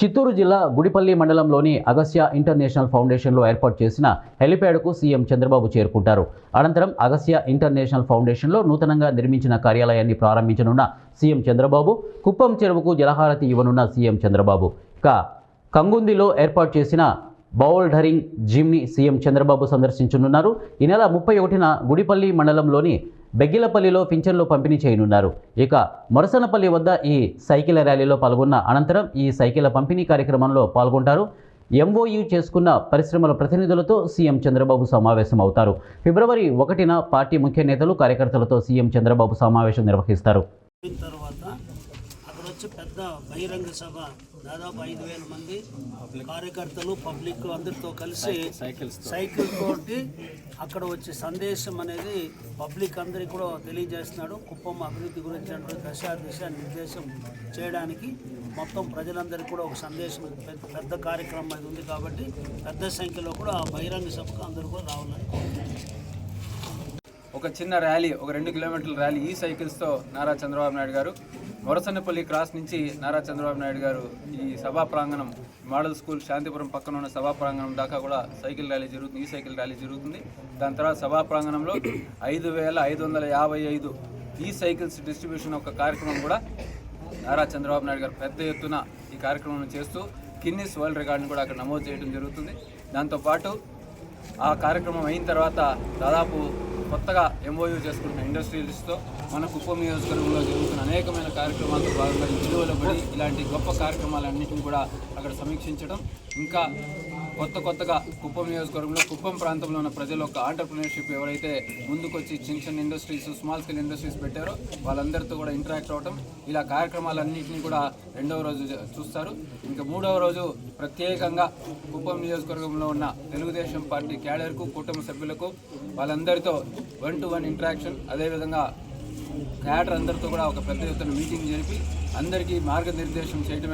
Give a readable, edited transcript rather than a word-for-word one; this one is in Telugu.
చిత్తూరు జిల్లా గుడిపల్లి మండలంలోని అగస్య ఇంటర్నేషనల్ ఫౌండేషన్లో ఏర్పాటు చేసిన హెలిప్యాడ్కు సీఎం చంద్రబాబు చేరుకుంటారు. అనంతరం అగస్య ఇంటర్నేషనల్ ఫౌండేషన్లో నూతనంగా నిర్మించిన కార్యాలయాన్ని ప్రారంభించనున్న సీఎం చంద్రబాబు, కుప్పం చెరువుకు జలహారతి ఇవ్వనున్న సీఎం చంద్రబాబు. కంగుందిలో ఏర్పాటు చేసిన బౌల్డరింగ్ జిమ్ని సీఎం చంద్రబాబు సందర్శించనున్నారు. ఈ నెల 31న గుడిపల్లి మండలంలోని బెగ్గిలపల్లిలో పింఛన్లు పంపిణీ చేయనున్నారు. మొరసనపల్లి వద్ద ఈ సైకిల్ ర్యాలీలో పాల్గొన్న అనంతరం ఈ సైకిళ్ల పంపిణీ కార్యక్రమంలో పాల్గొంటారు. ఎంఓయూ చేసుకున్న పరిశ్రమల ప్రతినిధులతో సీఎం చంద్రబాబు సమావేశం అవుతారు. ఫిబ్రవరి 1న పార్టీ ముఖ్య నేతలు, కార్యకర్తలతో సీఎం చంద్రబాబు సమావేశం నిర్వహిస్తారు. పెద్ద బహిరంగ సభ, దాదాపు 5,000 మంది కార్యకర్తలు, పబ్లిక్ అందరితో కలిసి సైకిల్ తోటి అక్కడ వచ్చే సందేశం అనేది పబ్లిక్ అందరికీ కూడా తెలియజేస్తున్నాడు. కుప్పం అభివృద్ధి గురించి దిశ నిర్దేశం చేయడానికి మొత్తం ప్రజలందరికీ కూడా ఒక సందేశం, పెద్ద కార్యక్రమం అది ఉంది. కాబట్టి పెద్ద సంఖ్యలో కూడా ఆ బహిరంగ సభకు అందరూ కూడా రావాలని ఒక చిన్న ర్యాలీ, ఒక 2 కిలోమీటర్ల ర్యాలీ ఈ సైకిల్స్తో నారా చంద్రబాబు నాయుడు గారు మొరసన్నపల్లి క్రాస్ నుంచి నారా చంద్రబాబు నాయుడు గారు ఈ సభా ప్రాంగణం, మోడల్ స్కూల్ శాంతిపురం పక్కన ఉన్న సభా ప్రాంగణం దాకా కూడా సైకిల్ ర్యాలీ జరుగుతుంది. ఈ సైకిల్ ర్యాలీ జరుగుతుంది. దాని తర్వాత సభా ప్రాంగణంలో 5,555 ఈ సైకిల్స్ డిస్ట్రిబ్యూషన్ ఒక కార్యక్రమం కూడా నారా చంద్రబాబు నాయుడు గారు పెద్ద ఎత్తున ఈ కార్యక్రమం చేస్తూ గిన్నిస్ వరల్డ్ రికార్డుని కూడా అక్కడ నమోదు చేయడం జరుగుతుంది. దాంతోపాటు ఆ కార్యక్రమం అయిన తర్వాత దాదాపు కొత్తగా ఎంఓయూ చేసుకుంటున్న ఇండస్ట్రియలిస్ట్తో మన కుప్పం నియోజకవర్గంలో జరుగుతున్న అనేకమైన కార్యక్రమాలతో భాగంగా విలువల బడి ఇలాంటి గొప్ప కార్యక్రమాలన్నింటినీ కూడా అక్కడ సమీక్షించడం, ఇంకా కొత్తగా కుప్పం నియోజకవర్గంలో కుప్పం ప్రాంతంలో ఉన్న ప్రజల యొక్క ఆంటర్ప్రినర్షిప్ ఎవరైతే ముందుకొచ్చి చిన్న ఇండస్ట్రీస్, స్మాల్ స్కేల్ ఇండస్ట్రీస్ పెట్టారో వాళ్ళందరితో కూడా ఇంటరాక్ట్ అవ్వటం, ఇలా కార్యక్రమాలన్నింటినీ కూడా 2వ రోజు చూస్తారు. ఇంకా 3వ రోజు ప్రత్యేకంగా కుప్పం నియోజకవర్గంలో ఉన్న తెలుగుదేశం పార్టీ క్యాడర్కు, కుటుంబ సభ్యులకు వాళ్ళందరితో 1-to-1 ఇంటరాక్షన్, అదేవిధంగా క్యాడర్ అందరితో కూడా ఒక పెద్ద ఎత్తున మీటింగ్ జరిపి అందరికీ మార్గనిర్దేశం చేయడం